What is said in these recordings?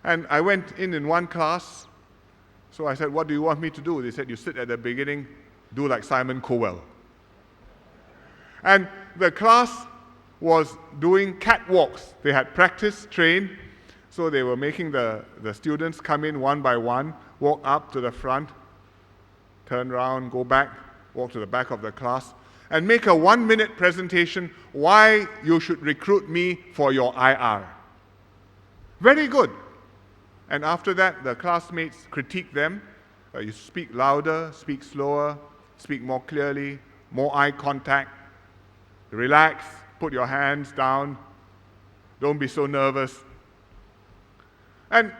And I went in one class. So I said, what do you want me to do? They said, you sit at the beginning, do like Simon Cowell. And the class was doing catwalks. They had practice, trained, so they were making the students come in one by one, walk up to the front, turn around, go back, walk to the back of the class, and make a 1-minute presentation why you should recruit me for your IR. Very good. And after that, the classmates critique them. You speak louder, speak slower, speak more clearly, more eye contact. Relax, put your hands down. Don't be so nervous. And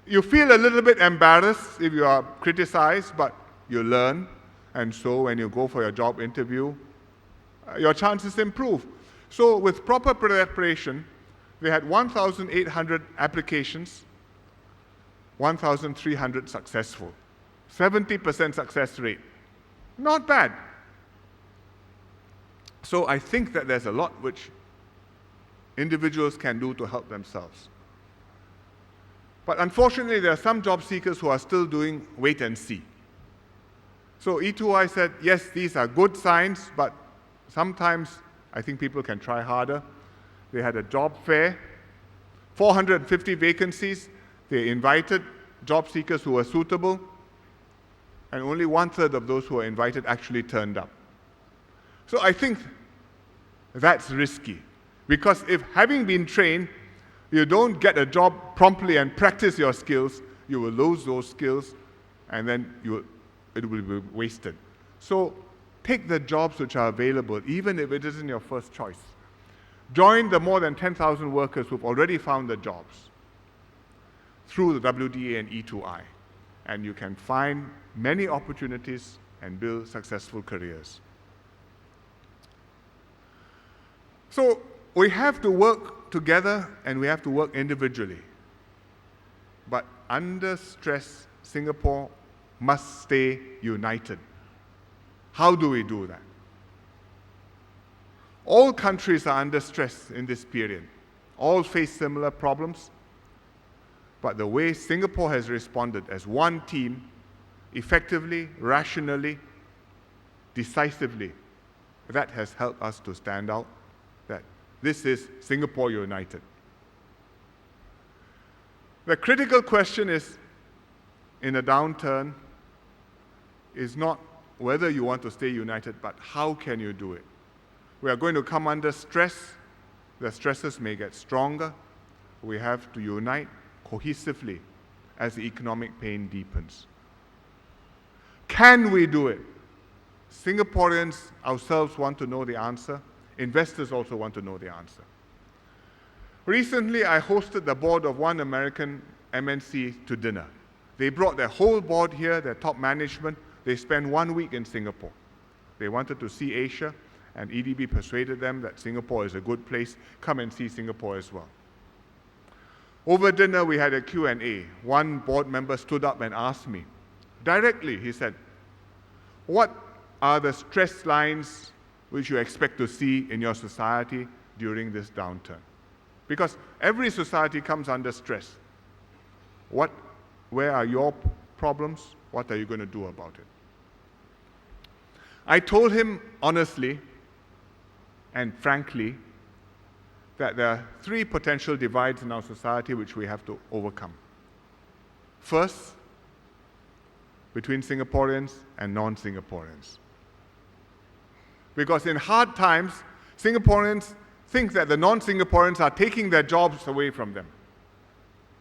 you feel a little bit embarrassed if you are criticized, but you learn. And so when you go for your job interview, your chances improve. So with proper preparation, they had 1,800 applications, 1,300 successful. 70% success rate. Not bad. So I think that there's a lot which individuals can do to help themselves. But unfortunately, there are some job seekers who are still doing wait and see. So E2I said, yes, these are good signs, but sometimes I think people can try harder. They had a job fair, 450 vacancies. They invited job seekers who were suitable, and only 1/3 of those who were invited actually turned up. So I think that's risky, because if having been trained, you don't get a job promptly and practice your skills, you will lose those skills, and then it will be wasted. So take the jobs which are available, even if it isn't your first choice. Join the more than 10,000 workers who've already found the jobs through the WDA and E2I, and you can find many opportunities and build successful careers. So we have to work together and we have to work individually. But under stress, Singapore must stay united. How do we do that? All countries are under stress in this period. All face similar problems. But the way Singapore has responded as one team, effectively, rationally, decisively, that has helped us to stand out, that this is Singapore united. The critical question is, in a downturn, is not whether you want to stay united, but how can you do it? We are going to come under stress. The stresses may get stronger. We have to unite cohesively as the economic pain deepens. Can we do it? Singaporeans ourselves want to know the answer. Investors also want to know the answer. Recently, I hosted the board of one American MNC to dinner. They brought their whole board here, their top management. They spent 1 week in Singapore. They wanted to see Asia, and EDB persuaded them that Singapore is a good place. Come and see Singapore as well. Over dinner, we had a Q&A. One board member stood up and asked me, directly, he said, what are the stress lines which you expect to see in your society during this downturn? Because every society comes under stress. Where are your problems? What are you going to do about it? I told him honestly and frankly that there are 3 potential divides in our society which we have to overcome. First, between Singaporeans and non-Singaporeans. Because in hard times, Singaporeans think that the non-Singaporeans are taking their jobs away from them.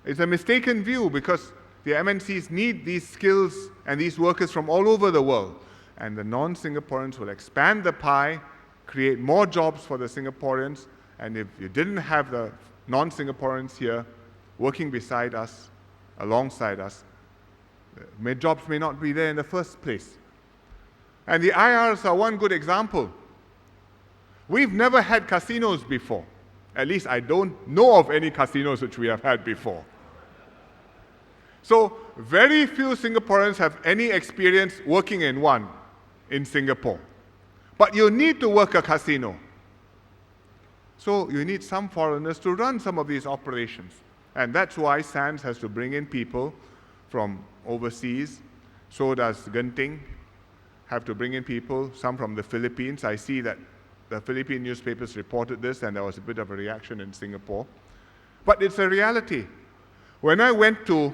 It's a mistaken view, because the MNCs need these skills and these workers from all over the world. And the non-Singaporeans will expand the pie, create more jobs for the Singaporeans, and if you didn't have the non-Singaporeans here working beside us, alongside us, jobs may not be there in the first place. And the IRs are one good example. We've never had casinos before. At least I don't know of any casinos which we have had before. So very few Singaporeans have any experience working in one in Singapore. But you need to work a casino. So you need some foreigners to run some of these operations. And that's why SANS has to bring in people from overseas. So does Genting have to bring in people, some from the Philippines. I see that the Philippine newspapers reported this, and there was a bit of a reaction in Singapore. But it's a reality. When I went to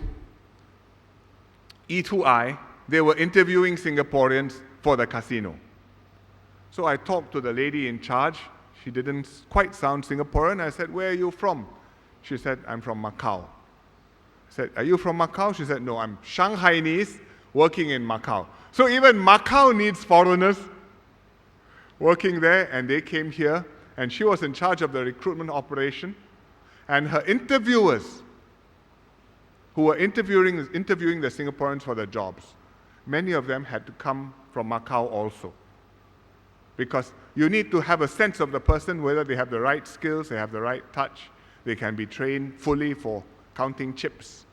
E2I, they were interviewing Singaporeans for the casino. So I talked to the lady in charge. She didn't quite sound Singaporean. I said, "Where are you from?" She said, "I'm from Macau." I said, "Are you from Macau?" She said, "No, I'm Shanghainese working in Macau." So even Macau needs foreigners working there, and they came here, and she was in charge of the recruitment operation. And her interviewers, who were interviewing the Singaporeans for their jobs, many of them had to come from Macau also. Because you need to have a sense of the person, whether they have the right skills, they have the right touch, they can be trained fully for counting chips.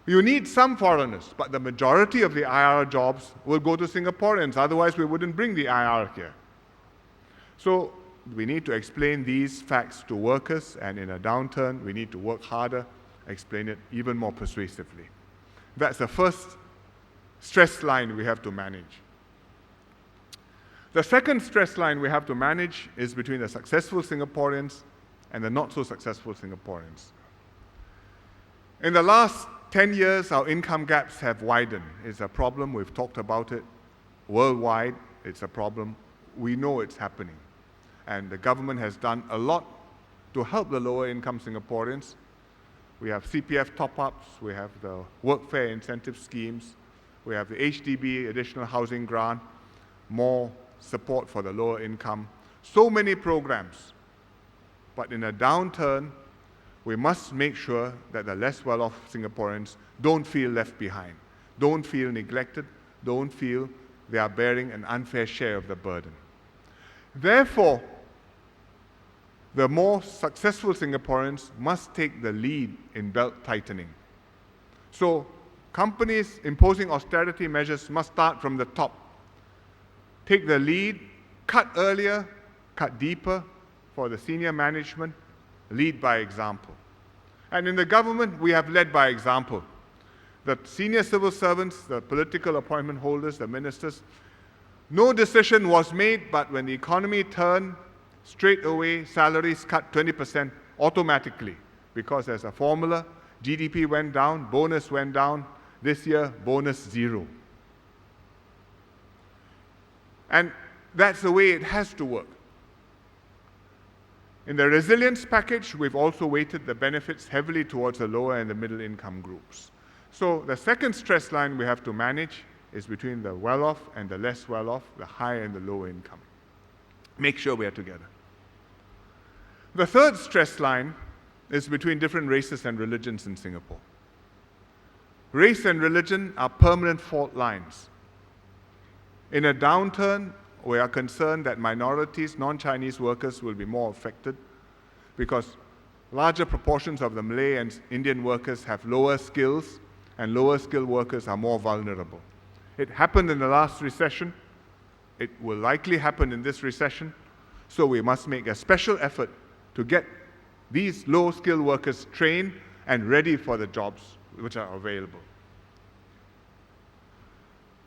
You need some foreigners, but the majority of the IR jobs will go to Singaporeans, otherwise we wouldn't bring the IR here. So we need to explain these facts to workers, and in a downturn, we need to work harder, explain it even more persuasively. That's the first stress line we have to manage. The second stress line we have to manage is between the successful Singaporeans and the not so successful Singaporeans. In the last 10 years, our income gaps have widened. It's a problem. We've talked about it. Worldwide, it's a problem. We know it's happening. And the government has done a lot to help the lower income Singaporeans. We have CPF top-ups, we have the workfare incentive schemes, we have the HDB additional housing grant, more support for the lower income. So many programs. But in a downturn, we must make sure that the less well-off Singaporeans don't feel left behind, don't feel neglected, don't feel they are bearing an unfair share of the burden. Therefore, the more successful Singaporeans must take the lead in belt tightening. So, companies imposing austerity measures must start from the top. Take the lead, cut earlier, cut deeper for the senior management, lead by example. And in the government, we have led by example. The senior civil servants, the political appointment holders, the ministers, no decision was made, but when the economy turned, straight away salaries cut 20% automatically, because there's a formula. GDP went down, bonus went down. This year, bonus zero. And that's the way it has to work. In the resilience package, we've also weighted the benefits heavily towards the lower and the middle income groups. So the second stress line we have to manage is between the well-off and the less well-off, the high and the low income. Make sure we are together. The third stress line is between different races and religions in Singapore. Race and religion are permanent fault lines. In a downturn, we are concerned that minorities, non-Chinese workers will be more affected because larger proportions of the Malay and Indian workers have lower skills, and lower skilled workers are more vulnerable. It happened in the last recession. It will likely happen in this recession. So we must make a special effort to get these low-skilled workers trained and ready for the jobs which are available.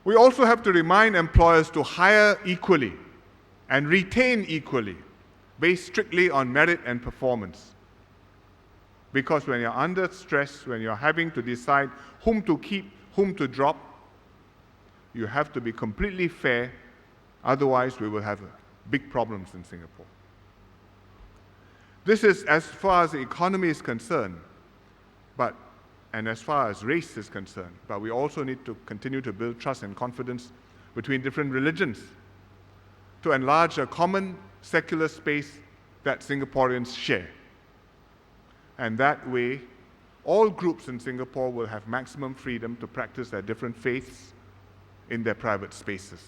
We also have to remind employers to hire equally and retain equally, based strictly on merit and performance. Because when you're under stress, when you're having to decide whom to keep, whom to drop, you have to be completely fair, otherwise we will have big problems in Singapore. This is as far as the economy is concerned, and as far as race is concerned, but we also need to continue to build trust and confidence between different religions to enlarge a common secular space that Singaporeans share. And that way, all groups in Singapore will have maximum freedom to practice their different faiths in their private spaces.